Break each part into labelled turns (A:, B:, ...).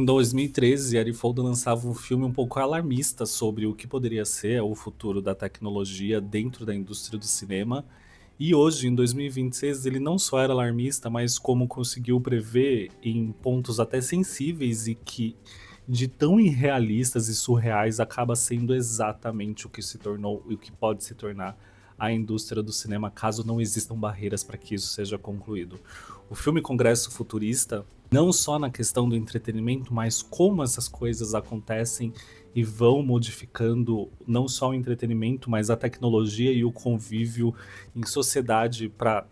A: Em 2013, Ari Folda lançava um filme um pouco alarmista sobre o que poderia ser o futuro da tecnologia dentro da indústria do cinema. E hoje, em 2026, ele não só era alarmista, mas como conseguiu prever em pontos até sensíveis e que, de tão irrealistas e surreais, acaba sendo exatamente o que se tornou e o que pode se tornar a indústria do cinema, caso não existam barreiras para que isso seja concluído. O filme Congresso Futurista, não só na questão do entretenimento, mas como essas coisas acontecem e vão modificando não só o entretenimento, mas a tecnologia e o convívio em sociedade para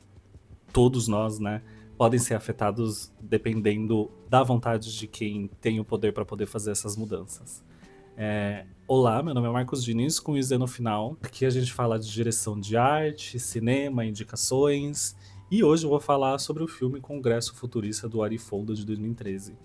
A: todos nós, né? Podem ser afetados dependendo da vontade de quem tem o poder para poder fazer essas mudanças. Olá, meu nome é Marcos Diniz, com o IZ no final. Aqui a gente fala de direção de arte, cinema, indicações. E hoje eu vou falar sobre o filme Congresso Futurista do Ari Folda de 2013.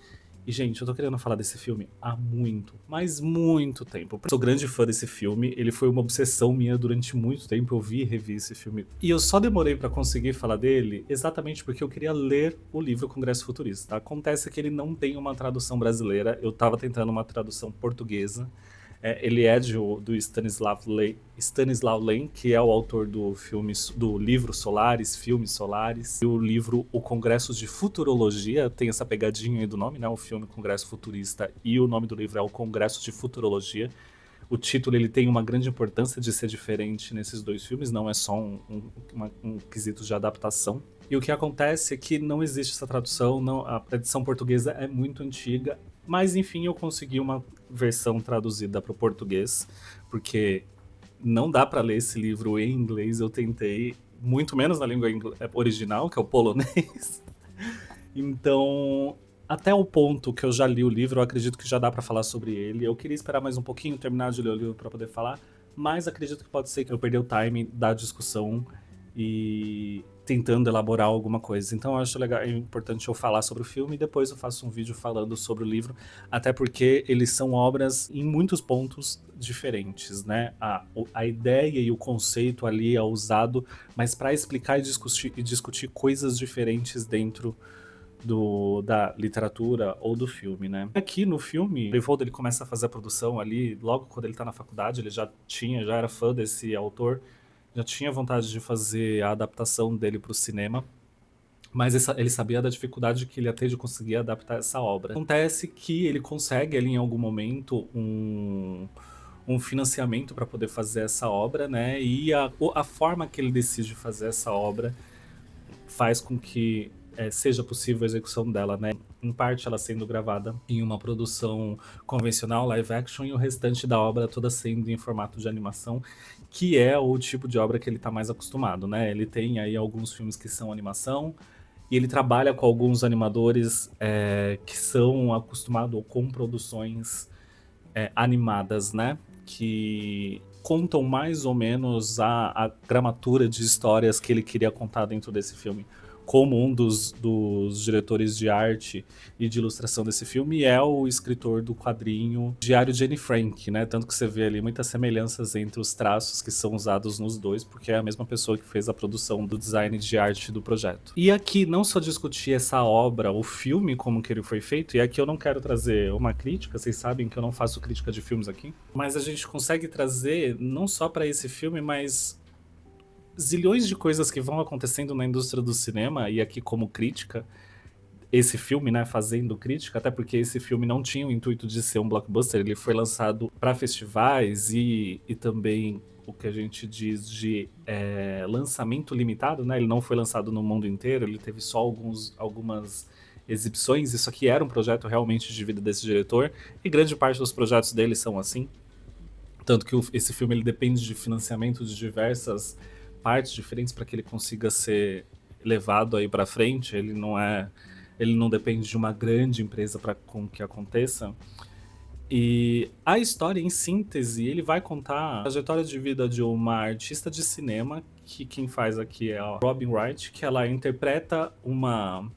A: E, gente, eu tô querendo falar desse filme há muito, mas muito tempo. Eu sou grande fã desse filme, ele foi uma obsessão minha durante muito tempo, eu vi e revi esse filme. E eu só demorei pra conseguir falar dele exatamente porque eu queria ler o livro Congresso Futurista. Acontece que ele não tem uma tradução brasileira, eu tava tentando uma tradução portuguesa. Ele é do Stanislaw Lem, que é o autor do livro Solaris, Filmes Solaris. E o livro O Congresso de Futurologia, tem essa pegadinha aí do nome, né? O filme Congresso Futurista, e o nome do livro é O Congresso de Futurologia. O título ele tem uma grande importância de ser diferente nesses dois filmes, não é só um quesito de adaptação. E o que acontece é que não existe essa tradução, não, a edição portuguesa é muito antiga, mas enfim, eu consegui uma versão traduzida para o português, porque não dá para ler esse livro em inglês, eu tentei, muito menos na língua original, que é o polonês. Então, até o ponto que eu já li o livro, eu acredito que já dá para falar sobre ele. Eu queria esperar mais um pouquinho, terminar de ler o livro para poder falar, mas acredito que pode ser que eu perdi o time da discussão e tentando elaborar alguma coisa. Então eu acho legal, é importante eu falar sobre o filme e depois eu faço um vídeo falando sobre o livro, até porque eles são obras em muitos pontos diferentes, né? A ideia e o conceito ali é usado, mas para explicar e discutir coisas diferentes dentro da literatura ou do filme, né? Aqui no filme, o Leopoldo ele começa a fazer a produção ali, logo quando ele tá na faculdade, ele já era fã desse autor, já tinha vontade de fazer a adaptação dele para o cinema, mas ele sabia da dificuldade que ele ia ter de conseguir adaptar essa obra. Acontece que ele consegue ali em algum momento um financiamento para poder fazer essa obra, né? E a forma que ele decide fazer essa obra faz com que seja possível a execução dela, né? Em parte ela sendo gravada em uma produção convencional, live action, e o restante da obra toda sendo em formato de animação, que é o tipo de obra que ele tá mais acostumado, né? Ele tem aí alguns filmes que são animação, e ele trabalha com alguns animadores que são acostumados com produções animadas, né? Que contam mais ou menos a gramatura de histórias que ele queria contar dentro desse filme. Como um dos diretores de arte e de ilustração desse filme é o escritor do quadrinho Diário de Anne Frank, né? Tanto que você vê ali muitas semelhanças entre os traços que são usados nos dois, porque é a mesma pessoa que fez a produção do design de arte do projeto. E aqui não só discutir essa obra, o filme, como que ele foi feito, e aqui eu não quero trazer uma crítica, vocês sabem que eu não faço crítica de filmes aqui, mas a gente consegue trazer não só para esse filme, mas zilhões de coisas que vão acontecendo na indústria do cinema, e aqui como crítica, esse filme, né, fazendo crítica, até porque esse filme não tinha o intuito de ser um blockbuster, ele foi lançado para festivais e também o que a gente diz de lançamento limitado, né, ele não foi lançado no mundo inteiro, ele teve só algumas exibições, isso aqui era um projeto realmente de vida desse diretor, e grande parte dos projetos dele são assim, tanto que esse filme ele depende de financiamento de diversas partes diferentes para que ele consiga ser levado aí para frente. Ele não depende de uma grande empresa para com que aconteça. E a história, em síntese, ele vai contar a trajetória de vida de uma artista de cinema, que quem faz aqui é a Robin Wright, que ela interpreta uma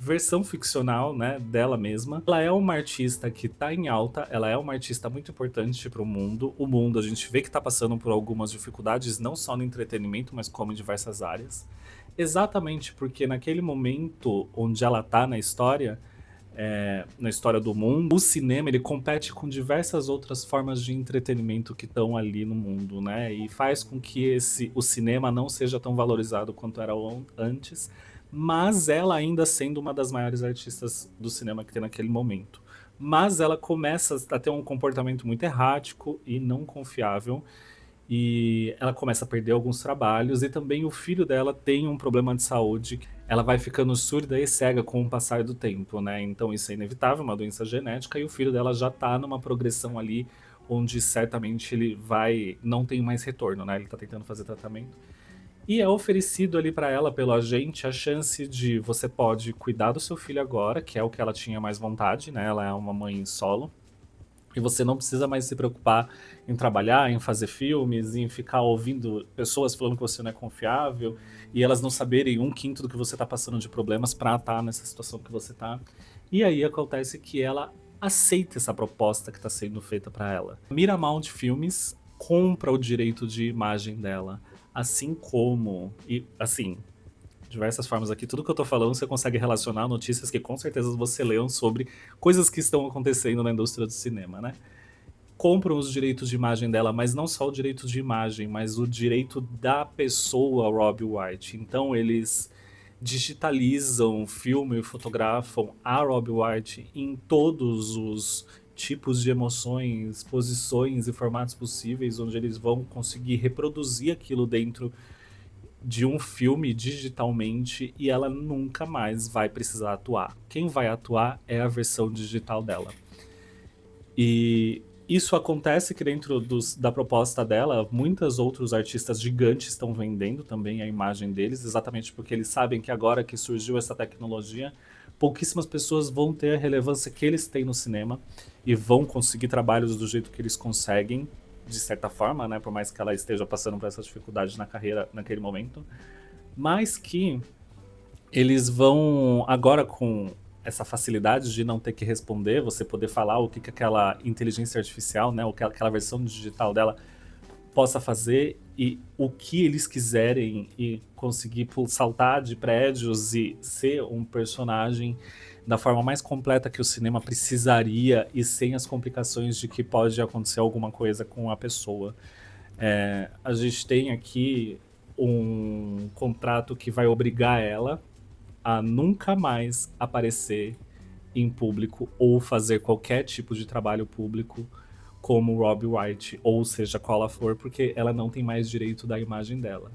A: versão ficcional, né, dela mesma. Ela é uma artista que tá em alta, ela é uma artista muito importante para o mundo. O mundo, a gente vê que tá passando por algumas dificuldades, não só no entretenimento, mas como em diversas áreas. Exatamente porque naquele momento onde ela tá na história, na história do mundo. O cinema, ele compete com diversas outras formas de entretenimento que estão ali no mundo, né? E faz com que o cinema não seja tão valorizado quanto era antes, mas ela ainda sendo uma das maiores artistas do cinema que tem naquele momento. Mas ela começa a ter um comportamento muito errático e não confiável, e ela começa a perder alguns trabalhos, e também o filho dela tem um problema de saúde. Ela vai ficando surda e cega com o passar do tempo, né? Então isso é inevitável, uma doença genética, e o filho dela já tá numa progressão ali onde certamente ele vai não tem mais retorno, né? Ele tá tentando fazer tratamento. E é oferecido ali pra ela pelo agente a chance de você pode cuidar do seu filho agora, que é o que ela tinha mais vontade, né? Ela é uma mãe solo. E você não precisa mais se preocupar em trabalhar, em fazer filmes, em ficar ouvindo pessoas falando que você não é confiável e elas não saberem um quinto do que você está passando de problemas para estar nessa situação que você está. E aí acontece que ela aceita essa proposta que está sendo feita para ela. Miramount Filmes compra o direito de imagem dela, assim como e assim diversas formas aqui. Tudo que eu tô falando você consegue relacionar notícias que com certeza você leu sobre coisas que estão acontecendo na indústria do cinema, né? Compram os direitos de imagem dela, mas não só o direito de imagem, mas o direito da pessoa Robbie White. Então eles digitalizam, filmam e fotografam a Robbie White em todos os tipos de emoções, posições e formatos possíveis, onde eles vão conseguir reproduzir aquilo dentro de um filme digitalmente, e ela nunca mais vai precisar atuar. Quem vai atuar é a versão digital dela. E isso acontece que dentro da proposta dela, muitos outros artistas gigantes estão vendendo também a imagem deles, exatamente porque eles sabem que agora que surgiu essa tecnologia, pouquíssimas pessoas vão ter a relevância que eles têm no cinema e vão conseguir trabalhos do jeito que eles conseguem, de certa forma, né, por mais que ela esteja passando por essa dificuldade na carreira naquele momento, mas que eles vão agora com essa facilidade de não ter que responder, você poder falar o que, que aquela inteligência artificial, né, o que aquela versão digital dela possa fazer e o que eles quiserem, e conseguir saltar de prédios e ser um personagem da forma mais completa que o cinema precisaria e sem as complicações de que pode acontecer alguma coisa com a pessoa. A gente tem aqui um contrato que vai obrigar ela a nunca mais aparecer em público ou fazer qualquer tipo de trabalho público como Robbie White, ou seja, qual ela for, porque ela não tem mais direito da imagem dela.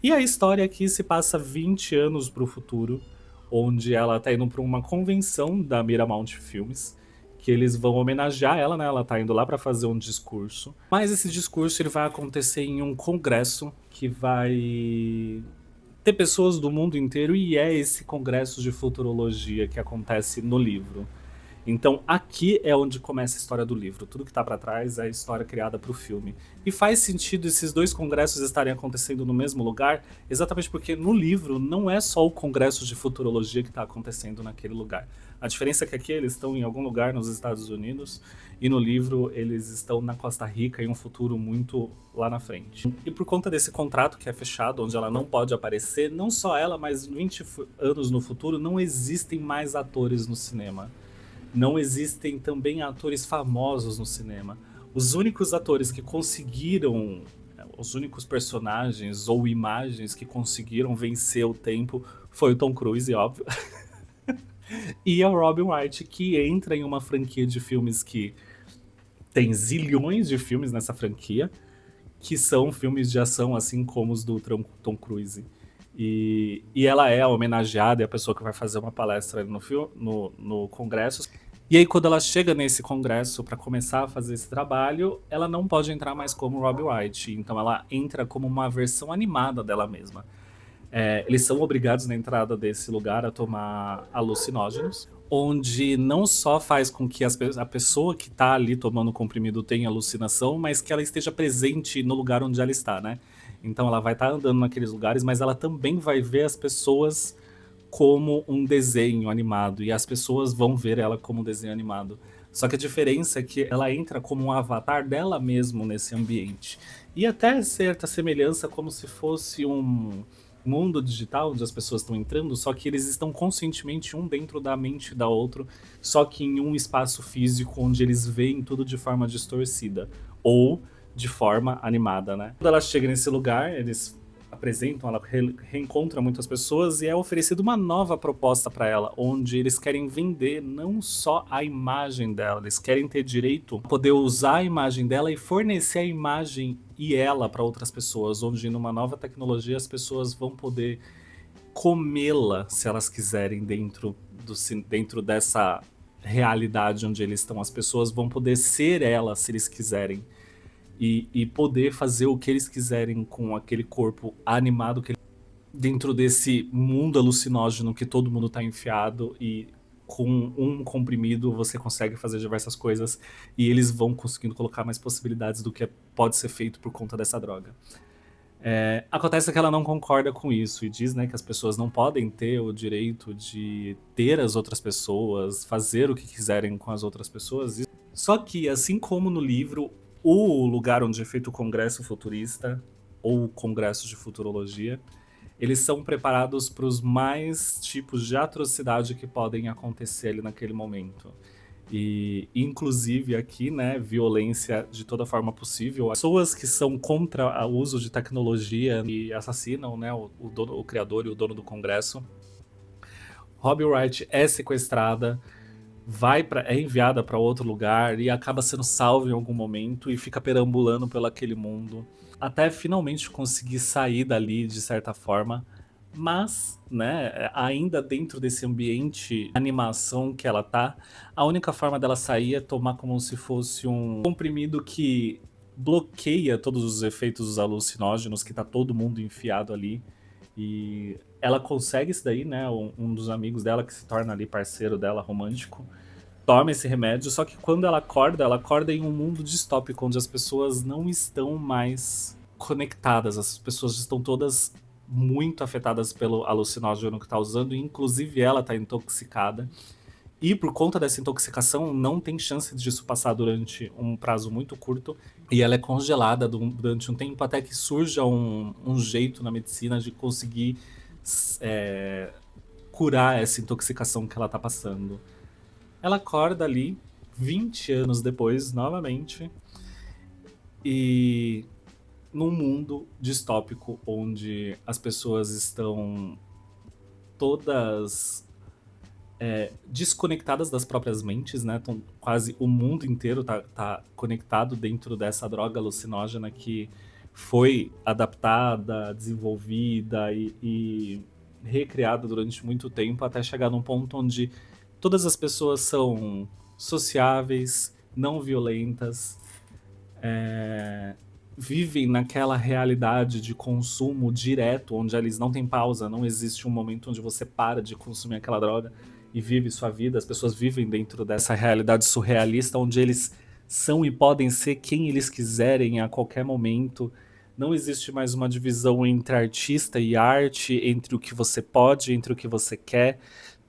A: E a história aqui se passa 20 anos pro futuro, onde ela tá indo pra uma convenção da Miramount Filmes, que eles vão homenagear ela, né? Ela tá indo lá pra fazer um discurso. Mas esse discurso ele vai acontecer em um congresso que vai ter pessoas do mundo inteiro, e é esse congresso de futurologia que acontece no livro. Então aqui é onde começa a história do livro. Tudo que tá pra trás é a história criada pro filme. E faz sentido esses dois congressos estarem acontecendo no mesmo lugar, exatamente porque no livro não é só o congresso de futurologia que tá acontecendo naquele lugar. A diferença é que aqui eles estão em algum lugar nos Estados Unidos, e no livro eles estão na Costa Rica, em um futuro muito lá na frente. E por conta desse contrato que é fechado, onde ela não pode aparecer, não só ela, mas 20 anos no futuro, não existem mais atores no cinema. Não existem também atores famosos no cinema. Os únicos atores que conseguiram, os únicos personagens ou imagens que conseguiram vencer o tempo foi o Tom Cruise, óbvio, e a Robin Wright, que entra em uma franquia de filmes que tem zilhões de filmes nessa franquia, que são filmes de ação, assim como os do Tom Cruise. E ela é a homenageada, é a pessoa que vai fazer uma palestra no congresso. E aí, quando ela chega nesse congresso para começar a fazer esse trabalho, ela não pode entrar mais como Robbie White. Então ela entra como uma versão animada dela mesma. Eles são obrigados na entrada desse lugar a tomar alucinógenos, onde não só faz com que a pessoa que está ali tomando o comprimido tenha alucinação, mas que ela esteja presente no lugar onde ela está, né? Então ela vai estar andando naqueles lugares, mas ela também vai ver as pessoas como um desenho animado, e as pessoas vão ver ela como um desenho animado. Só que a diferença é que ela entra como um avatar dela mesmo nesse ambiente. E até certa semelhança como se fosse um mundo digital onde as pessoas estão entrando, só que eles estão conscientemente um dentro da mente da outro, só que em um espaço físico onde eles veem tudo de forma distorcida ou de forma animada, né? Quando ela chega nesse lugar, eles apresentam, ela reencontra muitas pessoas e é oferecida uma nova proposta para ela, onde eles querem vender não só a imagem dela, eles querem ter direito a poder usar a imagem dela e fornecer a imagem e ela para outras pessoas, onde numa nova tecnologia as pessoas vão poder comê-la se elas quiserem dentro dessa realidade onde eles estão. As pessoas vão poder ser ela se eles quiserem e poder fazer o que eles quiserem com aquele corpo animado dentro desse mundo alucinógeno que todo mundo tá enfiado e com um comprimido você consegue fazer diversas coisas e eles vão conseguindo colocar mais possibilidades do que pode ser feito por conta dessa droga. Acontece que ela não concorda com isso e diz, né, que as pessoas não podem ter o direito de ter as outras pessoas, fazer o que quiserem com as outras pessoas. Só que, assim como no livro, o lugar onde é feito o Congresso Futurista, ou Congresso de Futurologia, eles são preparados para os mais tipos de atrocidade que podem acontecer ali naquele momento. E, inclusive, aqui, né, violência de toda forma possível. Pessoas que são contra o uso de tecnologia e assassinam, né, o criador e o dono do Congresso. Robbie Wright é sequestrada, é enviada para outro lugar e acaba sendo salva em algum momento e fica perambulando pelo aquele mundo até finalmente conseguir sair dali de certa forma, mas, né, ainda dentro desse ambiente de animação que ela tá, a única forma dela sair é tomar como se fosse um comprimido que bloqueia todos os efeitos alucinógenos que tá todo mundo enfiado ali. E ela consegue isso daí, né? Um dos amigos dela, que se torna ali parceiro dela, romântico, toma esse remédio, só que quando ela acorda em um mundo distópico, onde as pessoas não estão mais conectadas, as pessoas estão todas muito afetadas pelo alucinógeno que tá usando, e inclusive ela tá intoxicada. E por conta dessa intoxicação, não tem chance disso passar durante um prazo muito curto. E ela é congelada durante um tempo até que surja um jeito na medicina de conseguir curar essa intoxicação que ela tá passando. Ela acorda ali 20 anos depois, novamente, e num mundo distópico onde as pessoas estão todas desconectadas das próprias mentes, né? Quase o mundo inteiro tá conectado dentro dessa droga alucinógena que foi adaptada, desenvolvida e recriada durante muito tempo até chegar num ponto onde todas as pessoas são sociáveis, não violentas, vivem naquela realidade de consumo direto, onde eles não têm pausa, não existe um momento onde você para de consumir aquela droga e vive sua vida. As pessoas vivem dentro dessa realidade surrealista, onde eles são e podem ser quem eles quiserem a qualquer momento. Não existe mais uma divisão entre artista e arte, entre o que você pode, entre o que você quer.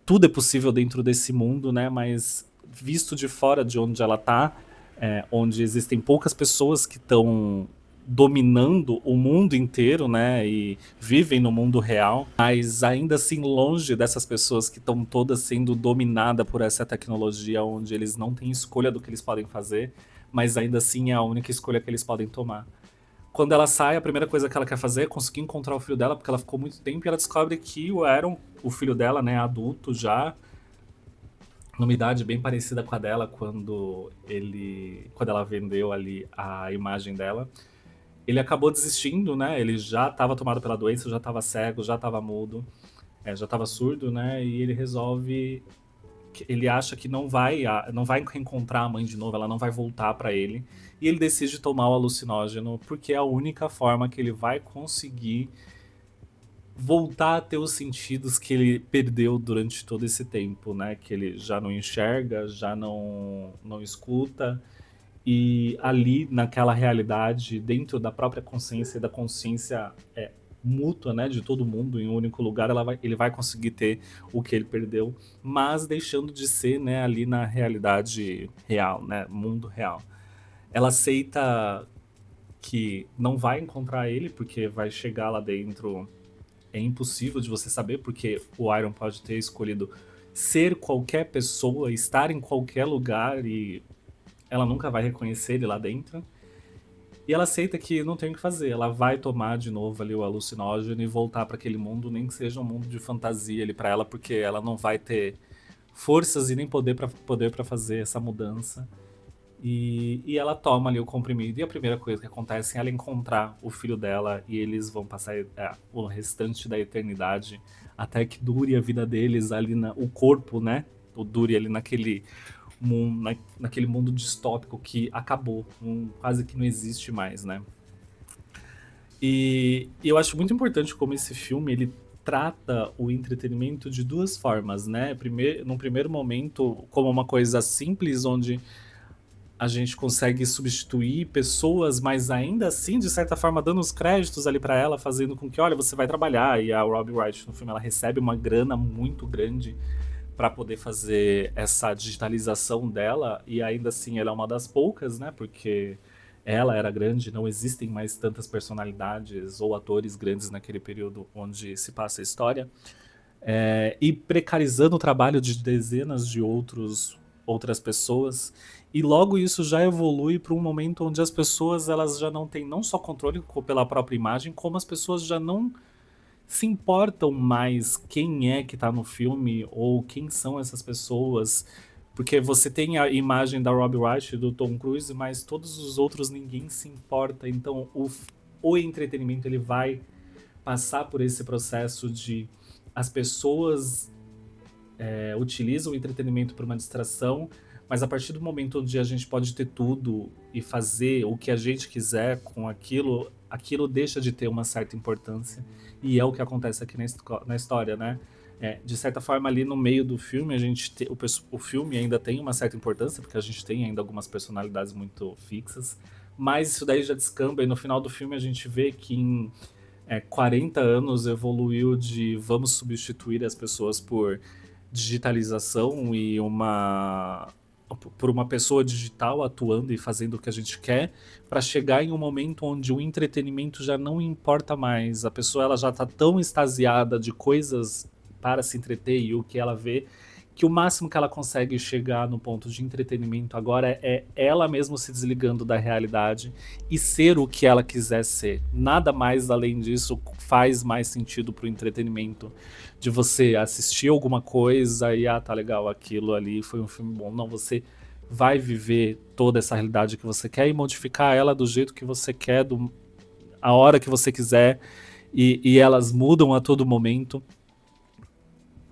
A: Tudo é possível dentro desse mundo, né? Mas visto de fora de onde ela tá, onde existem poucas pessoas que estão dominando o mundo inteiro, né, e vivem no mundo real, mas ainda assim longe dessas pessoas que estão todas sendo dominadas por essa tecnologia, onde eles não têm escolha do que eles podem fazer, mas ainda assim é a única escolha que eles podem tomar. Quando ela sai, a primeira coisa que ela quer fazer é conseguir encontrar o filho dela, porque ela ficou muito tempo, e ela descobre que o Aaron, o filho dela, né, adulto já, numa idade bem parecida com a dela, quando ela vendeu ali a imagem dela, ele acabou desistindo, né? Ele já estava tomado pela doença, já estava cego, já estava mudo, já estava surdo, né? E ele resolve, ele acha que não vai reencontrar a mãe de novo, ela não vai voltar para ele, e ele decide tomar o alucinógeno porque é a única forma que ele vai conseguir voltar a ter os sentidos que ele perdeu durante todo esse tempo, né? Que ele já não enxerga, já não escuta. E ali, naquela realidade, dentro da própria consciência e da consciência mútua, né, de todo mundo, em um único lugar, ele vai conseguir ter o que ele perdeu, mas deixando de ser, né, ali na realidade real, né, mundo real. Ela aceita que não vai encontrar ele, porque vai chegar lá dentro é impossível de você saber, porque o Iron pode ter escolhido ser qualquer pessoa, estar em qualquer lugar e ela nunca vai reconhecer ele lá dentro. E ela aceita que não tem o que fazer, ela vai tomar de novo ali o alucinógeno e voltar para aquele mundo, nem que seja um mundo de fantasia ali para ela, porque ela não vai ter forças e nem poder para fazer essa mudança. E ela toma ali o comprimido. E a primeira coisa que acontece é ela encontrar o filho dela e eles vão passar o restante da eternidade até que dure a vida deles ali, o corpo, né? Dure ali naquele mundo distópico que acabou, quase que não existe mais, né? E eu acho muito importante como esse filme ele trata o entretenimento de duas formas, né? Num primeiro momento, como uma coisa simples, onde a gente consegue substituir pessoas, mas ainda assim, de certa forma, dando os créditos ali pra ela, fazendo com que, olha, você vai trabalhar. E a Robbie Wright no filme ela recebe uma grana muito grande pra poder fazer essa digitalização dela, e ainda assim ela é uma das poucas, né? Porque ela era grande, não existem mais tantas personalidades ou atores grandes naquele período onde se passa a história. E precarizando o trabalho de dezenas de outras pessoas. E logo isso já evolui para um momento onde as pessoas elas já não têm não só controle pela própria imagem, como as pessoas já não se importam mais quem é que tá no filme ou quem são essas pessoas. Porque você tem a imagem da Robbie Wright e do Tom Cruise, mas todos os outros ninguém se importa. Então o entretenimento ele vai passar por esse processo de as pessoas utilizam o entretenimento para uma distração, mas a partir do momento onde a gente pode ter tudo e fazer o que a gente quiser com aquilo, aquilo deixa de ter uma certa importância. E é o que acontece aqui na história, né? De certa forma, ali no meio do filme, o filme ainda tem uma certa importância, porque a gente tem ainda algumas personalidades muito fixas, mas isso daí já descamba, e no final do filme a gente vê que em 40 anos evoluiu de vamos substituir as pessoas por digitalização e por uma pessoa digital atuando e fazendo o que a gente quer, para chegar em um momento onde o entretenimento já não importa mais. A pessoa ela já está tão extasiada de coisas para se entreter e o que ela vê, que o máximo que ela consegue chegar no ponto de entretenimento agora é ela mesma se desligando da realidade e ser o que ela quiser ser. Nada mais além disso faz mais sentido pro entretenimento de você assistir alguma coisa e tá legal, aquilo ali foi um filme bom. Não, você vai viver toda essa realidade que você quer e modificar ela do jeito que você quer, a hora que você quiser, e elas mudam a todo momento.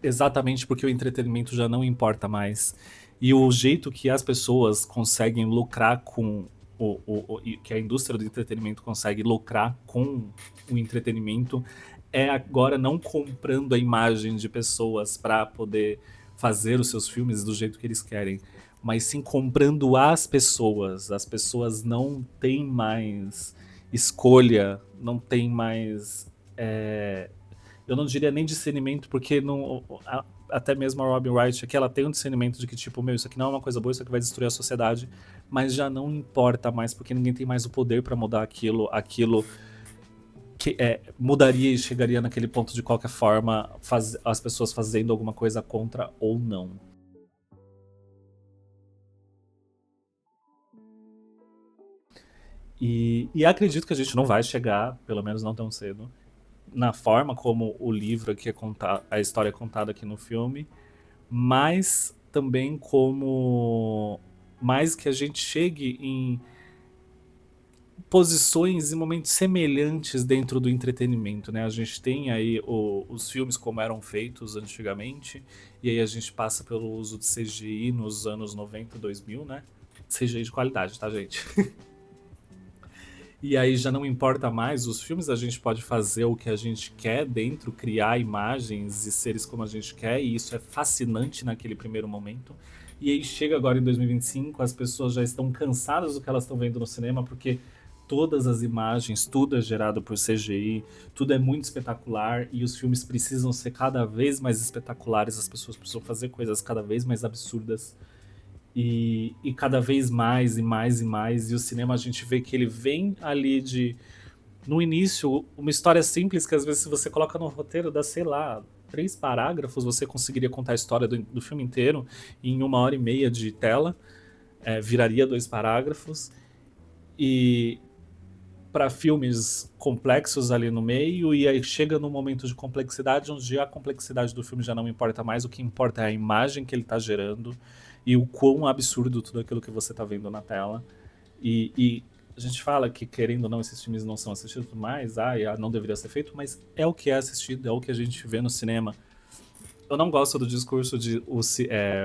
A: Exatamente porque o entretenimento já não importa mais. E o jeito que as pessoas conseguem lucrar com que a indústria do entretenimento consegue lucrar com o entretenimento é agora não comprando a imagem de pessoas para poder fazer os seus filmes do jeito que eles querem, mas sim comprando as pessoas. As pessoas não têm mais escolha, não têm mais eu não diria nem discernimento, porque até mesmo a Robin Wright aqui, ela tem um discernimento de que, tipo, meu, isso aqui não é uma coisa boa, isso aqui vai destruir a sociedade, mas já não importa mais, porque ninguém tem mais o poder pra mudar aquilo que mudaria e chegaria naquele ponto de qualquer forma, as pessoas fazendo alguma coisa contra ou não. E acredito que a gente não vai chegar, pelo menos não tão cedo, na forma como o livro aqui a história é contada aqui no filme, mas também como mais que a gente chegue em posições e momentos semelhantes dentro do entretenimento, né? A gente tem aí os filmes como eram feitos antigamente, e aí a gente passa pelo uso de CGI nos anos 90, 2000, né? CGI de qualidade, tá, gente? E aí já não importa mais os filmes, a gente pode fazer o que a gente quer dentro, criar imagens e seres como a gente quer, e isso é fascinante naquele primeiro momento. E aí chega agora em 2025, as pessoas já estão cansadas do que elas estão vendo no cinema, porque todas as imagens, tudo é gerado por CGI, tudo é muito espetacular, e os filmes precisam ser cada vez mais espetaculares, as pessoas precisam fazer coisas cada vez mais absurdas. E cada vez mais e mais e mais. E o cinema a gente vê que ele vem ali no início, uma história simples que às vezes se você coloca no roteiro dá, sei lá, 3 parágrafos, você conseguiria contar a história do filme inteiro em 1 hora e meia de tela, viraria 2 parágrafos. E para filmes complexos ali no meio, e aí chega num momento de complexidade onde a complexidade do filme já não importa mais, o que importa é a imagem que ele tá gerando e o quão absurdo tudo aquilo que você tá vendo na tela. E a gente fala que, querendo ou não, esses filmes não são assistidos mais, não deveria ser feito, mas é o que é assistido, é o que a gente vê no cinema. Eu não gosto do discurso de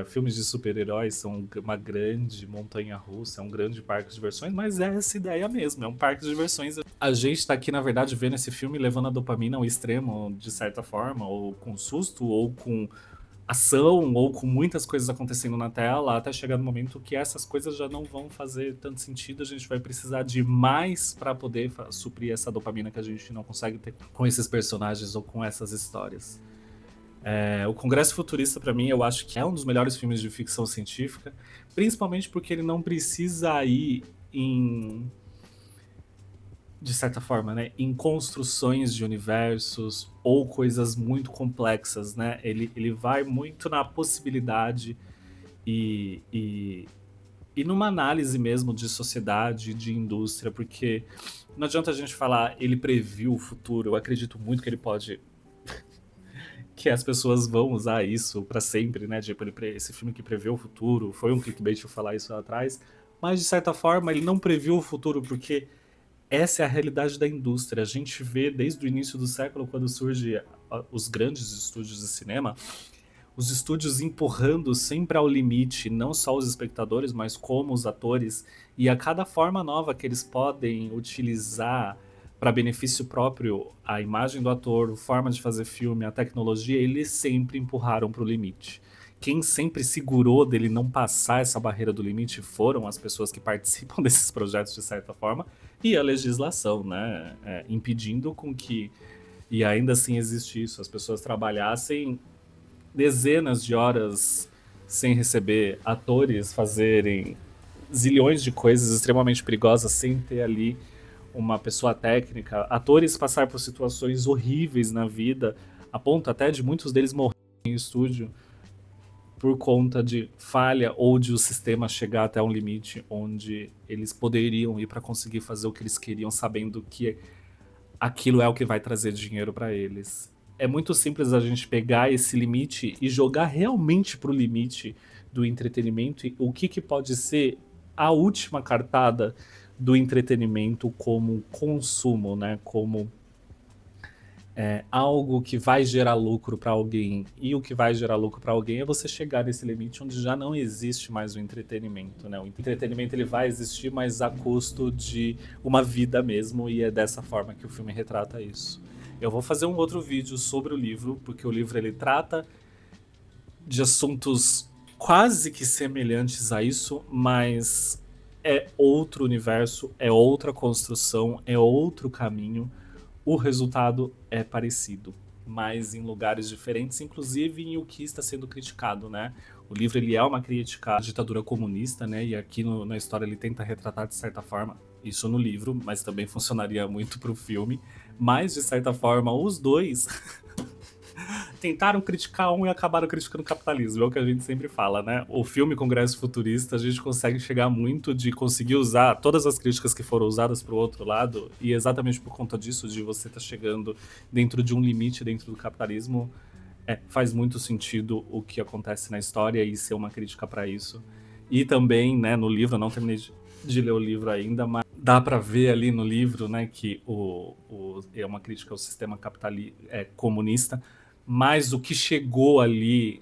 A: filmes de super-heróis são uma grande montanha-russa, é um grande parque de diversões, mas é essa ideia mesmo, é um parque de diversões. A gente tá aqui, na verdade, vendo esse filme levando a dopamina ao extremo, de certa forma, ou com susto, ou com ação, ou com muitas coisas acontecendo na tela, até chegar no momento que essas coisas já não vão fazer tanto sentido, a gente vai precisar de mais para poder suprir essa dopamina que a gente não consegue ter com esses personagens ou com essas histórias. O Congresso Futurista, pra mim, eu acho que é um dos melhores filmes de ficção científica, principalmente porque ele não precisa ir em, de certa forma, né, em construções de universos ou coisas muito complexas, né? Ele vai muito na possibilidade e, e, e numa análise mesmo de sociedade, de indústria, porque não adianta a gente falar ele previu o futuro, eu acredito muito que ele pode, que as pessoas vão usar isso pra sempre, né? Tipo, esse filme que prevê o futuro, foi um clickbait eu falar isso lá atrás, mas de certa forma ele não previu o futuro porque essa é a realidade da indústria. A gente vê desde o início do século, quando surge os grandes estúdios de cinema, os estúdios empurrando sempre ao limite, não só os espectadores, mas como os atores, e a cada forma nova que eles podem utilizar para benefício próprio a imagem do ator, a forma de fazer filme, a tecnologia, eles sempre empurraram para o limite. Quem sempre segurou dele não passar essa barreira do limite foram as pessoas que participam desses projetos de certa forma e a legislação, né, impedindo com que, e ainda assim existe isso, as pessoas trabalhassem dezenas de horas sem receber, atores fazerem zilhões de coisas extremamente perigosas sem ter ali uma pessoa técnica, atores passar por situações horríveis na vida, a ponto até de muitos deles morrerem em estúdio por conta de falha ou de o sistema chegar até um limite onde eles poderiam ir para conseguir fazer o que eles queriam, sabendo que aquilo é o que vai trazer dinheiro para eles. É muito simples a gente pegar esse limite e jogar realmente pro limite do entretenimento e o que, que pode ser a última cartada do entretenimento como consumo, né? Como algo que vai gerar lucro para alguém. E o que vai gerar lucro para alguém é você chegar nesse limite onde já não existe mais o entretenimento, né? O entretenimento ele vai existir, mas a custo de uma vida mesmo, e é dessa forma que o filme retrata isso. Eu vou fazer um outro vídeo sobre o livro, porque o livro ele trata de assuntos quase que semelhantes a isso, mas é outro universo, é outra construção, é outro caminho. O resultado é parecido, mas em lugares diferentes, inclusive em o que está sendo criticado, né? O livro ele é uma crítica à ditadura comunista, né? E aqui na história ele tenta retratar de certa forma isso no livro, mas também funcionaria muito para o filme. Mas de certa forma os dois tentaram criticar um e acabaram criticando o capitalismo, é o que a gente sempre fala, né? O filme Congresso Futurista, a gente consegue chegar muito de conseguir usar todas as críticas que foram usadas pro outro lado, e exatamente por conta disso, de você estar chegando dentro de um limite dentro do capitalismo, faz muito sentido o que acontece na história e ser uma crítica para isso. E também, né, no livro, eu não terminei de ler o livro ainda, mas dá para ver ali no livro, né, que é uma crítica ao sistema comunista, mas o que chegou ali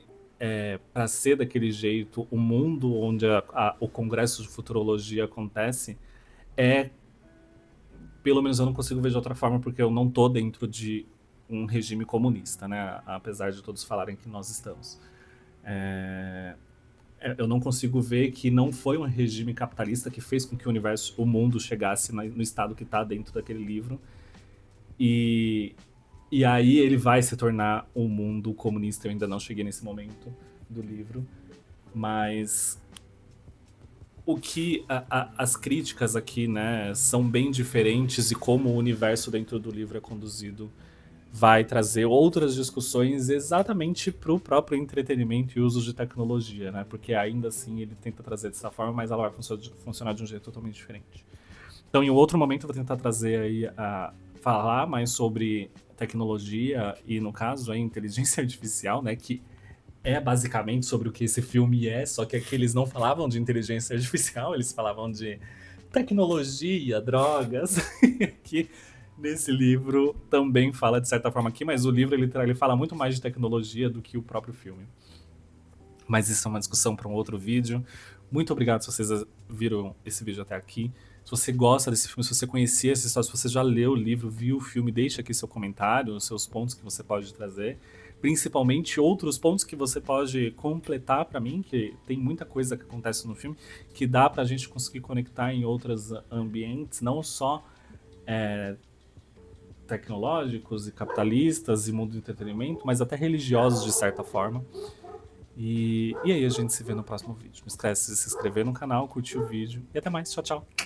A: para ser daquele jeito, o mundo onde o Congresso de Futurologia acontece, é, pelo menos eu não consigo ver de outra forma, porque eu não tô dentro de um regime comunista, né, apesar de todos falarem que nós estamos. Eu não consigo ver que não foi um regime capitalista que fez com que o mundo chegasse no estado que está dentro daquele livro. E aí ele vai se tornar um mundo comunista. Eu ainda não cheguei nesse momento do livro, mas o que as críticas aqui, né, são bem diferentes e como o universo dentro do livro é conduzido vai trazer outras discussões exatamente para o próprio entretenimento e uso de tecnologia, né? Porque ainda assim ele tenta trazer dessa forma, mas ela vai funcionar de um jeito totalmente diferente. Então, em outro momento, eu vou tentar trazer aí falar mais sobre tecnologia e, no caso, a inteligência artificial, né? Que é basicamente sobre o que esse filme é, só que aqui eles não falavam de inteligência artificial, eles falavam de tecnologia, drogas, que nesse livro também fala de certa forma aqui, mas o livro ele fala muito mais de tecnologia do que o próprio filme. Mas isso é uma discussão para um outro vídeo. Muito obrigado se vocês viram esse vídeo até aqui. Se você gosta desse filme, se você conhecia essa história, se você já leu o livro, viu o filme, deixa aqui seu comentário, os seus pontos que você pode trazer. Principalmente outros pontos que você pode completar para mim, que tem muita coisa que acontece no filme, que dá pra gente conseguir conectar em outros ambientes, não só tecnológicos e capitalistas e mundo do entretenimento, mas até religiosos de certa forma. E aí a gente se vê no próximo vídeo. Não esquece de se inscrever no canal, curtir o vídeo e até mais. Tchau, tchau.